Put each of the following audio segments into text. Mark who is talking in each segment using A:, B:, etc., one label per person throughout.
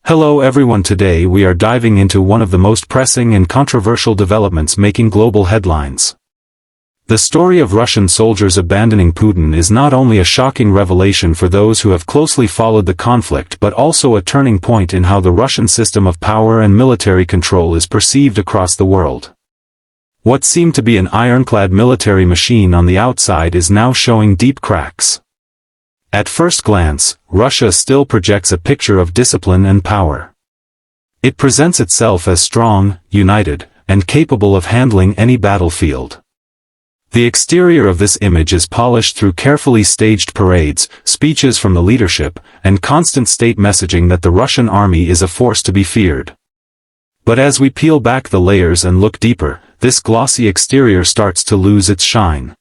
A: Hello everyone, today we are diving into one of the most pressing and controversial developments making global headlines. The story of Russian soldiers abandoning Putin is not only a shocking revelation for those who have closely followed the conflict but also a turning point in how the Russian system of power and military control is perceived across the world. What seemed to be an ironclad military machine on the outside is now showing deep cracks. At first glance, Russia still projects a picture of discipline and power. It presents itself as strong, united, and capable of handling any battlefield. The exterior of this image is polished through carefully staged parades, speeches from the leadership, and constant state messaging that the Russian army is a force to be feared. But as we peel back the layers and look deeper, this glossy exterior starts to lose its shine.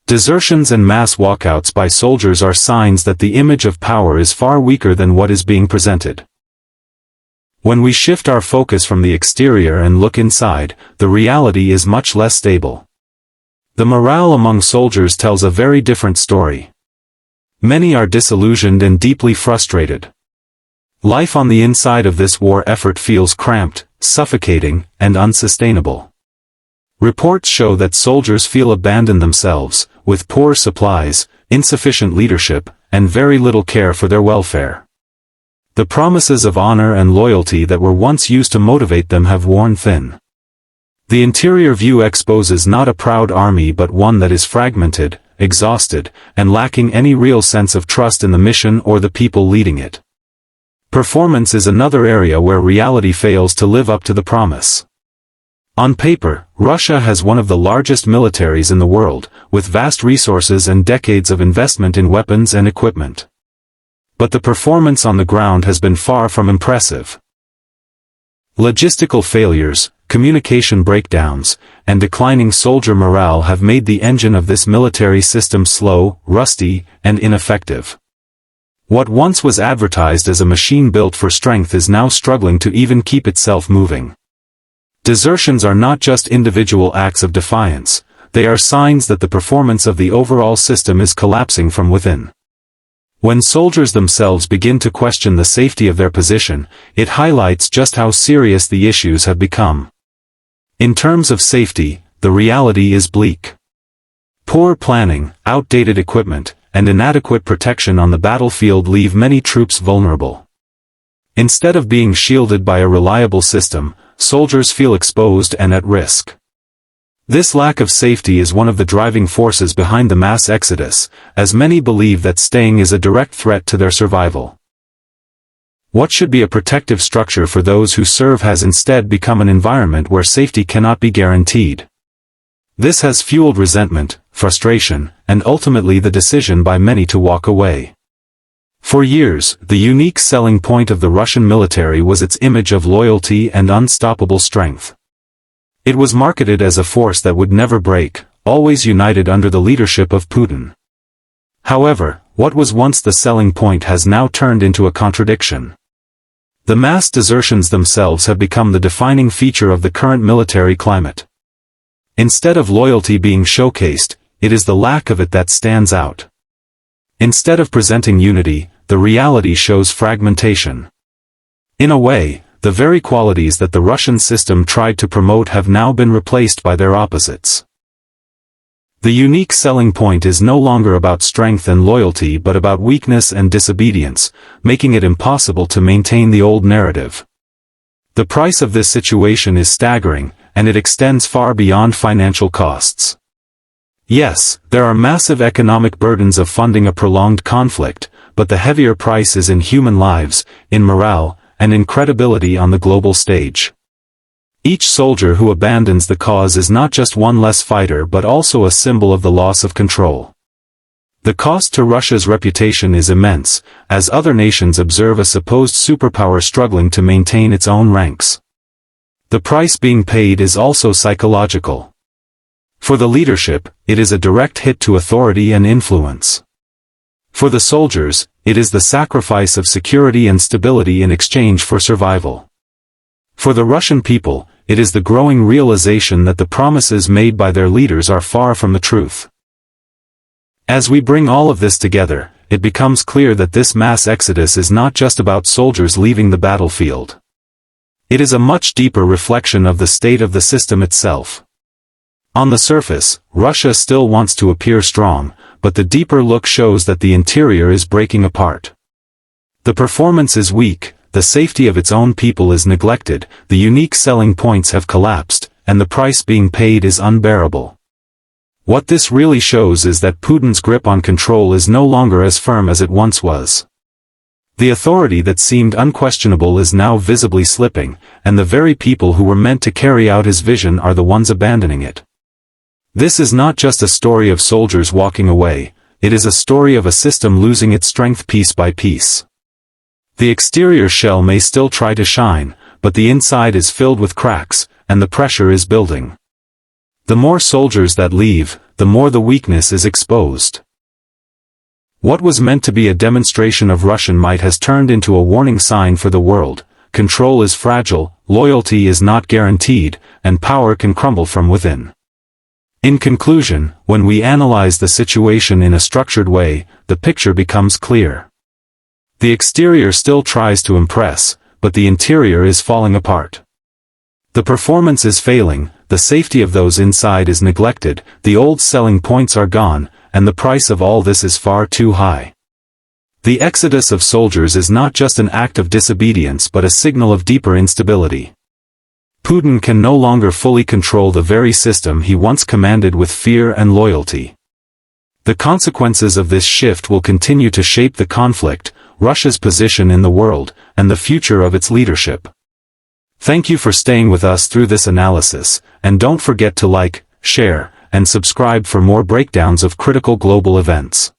A: Desertions and mass walkouts by soldiers are signs that the image of power is far weaker than what is being presented. When we shift our focus from the exterior and look inside, the reality is much less stable. The morale among soldiers tells a very different story. Many are disillusioned and deeply frustrated. Life on the inside of this war effort feels cramped, suffocating, and unsustainable. Reports show that soldiers feel abandoned themselves, with poor supplies, insufficient leadership, and very little care for their welfare. The promises of honor and loyalty that were once used to motivate them have worn thin. The interior view exposes not a proud army but one that is fragmented, exhausted, and lacking any real sense of trust in the mission or the people leading it. Performance is another area where reality fails to live up to the promise. On paper, Russia has one of the largest militaries in the world, with vast resources and decades of investment in weapons and equipment. But the performance on the ground has been far from impressive. Logistical failures, communication breakdowns, and declining soldier morale have made the engine of this military system slow, rusty, and ineffective. What once was advertised as a machine built for strength is now struggling to even keep itself moving. Desertions are not just individual acts of defiance, they are signs that the performance of the overall system is collapsing from within. When soldiers themselves begin to question the safety of their position, it highlights just how serious the issues have become. In terms of safety, the reality is bleak. Poor planning, outdated equipment, and inadequate protection on the battlefield leave many troops vulnerable. Instead of being shielded by a reliable system, soldiers feel exposed and at risk. This lack of safety is one of the driving forces behind the mass exodus, as many believe that staying is a direct threat to their survival. What should be a protective structure for those who serve has instead become an environment where safety cannot be guaranteed. This has fueled resentment, frustration, and ultimately the decision by many to walk away. For years, the unique selling point of the Russian military was its image of loyalty and unstoppable strength. It was marketed as a force that would never break, always united under the leadership of Putin. However, what was once the selling point has now turned into a contradiction. The mass desertions themselves have become the defining feature of the current military climate. Instead of loyalty being showcased, it is the lack of it that stands out. Instead of presenting unity, the reality shows fragmentation. In a way, the very qualities that the Russian system tried to promote have now been replaced by their opposites. The unique selling point is no longer about strength and loyalty but about weakness and disobedience, making it impossible to maintain the old narrative. The price of this situation is staggering, and it extends far beyond financial costs. Yes, there are massive economic burdens of funding a prolonged conflict, but the heavier price is in human lives, in morale, and in credibility on the global stage. Each soldier who abandons the cause is not just one less fighter but also a symbol of the loss of control. The cost to Russia's reputation is immense, as other nations observe a supposed superpower struggling to maintain its own ranks. The price being paid is also psychological. For the leadership, it is a direct hit to authority and influence. For the soldiers, it is the sacrifice of security and stability in exchange for survival. For the Russian people, it is the growing realization that the promises made by their leaders are far from the truth. As we bring all of this together, it becomes clear that this mass exodus is not just about soldiers leaving the battlefield. It is a much deeper reflection of the state of the system itself. On the surface, Russia still wants to appear strong, but the deeper look shows that the interior is breaking apart. The performance is weak, the safety of its own people is neglected, the unique selling points have collapsed, and the price being paid is unbearable. What this really shows is that Putin's grip on control is no longer as firm as it once was. The authority that seemed unquestionable is now visibly slipping, and the very people who were meant to carry out his vision are the ones abandoning it. This is not just a story of soldiers walking away, it is a story of a system losing its strength piece by piece. The exterior shell may still try to shine, but the inside is filled with cracks, and the pressure is building. The more soldiers that leave, the more the weakness is exposed. What was meant to be a demonstration of Russian might has turned into a warning sign for the world. Control is fragile, loyalty is not guaranteed, and power can crumble from within. In conclusion, when we analyze the situation in a structured way, the picture becomes clear. The exterior still tries to impress, but the interior is falling apart. The performance is failing, the safety of those inside is neglected, the old selling points are gone, and the price of all this is far too high. The exodus of soldiers is not just an act of disobedience but a signal of deeper instability. Putin can no longer fully control the very system he once commanded with fear and loyalty. The consequences of this shift will continue to shape the conflict, Russia's position in the world, and the future of its leadership. Thank you for staying with us through this analysis, and don't forget to like, share, and subscribe for more breakdowns of critical global events.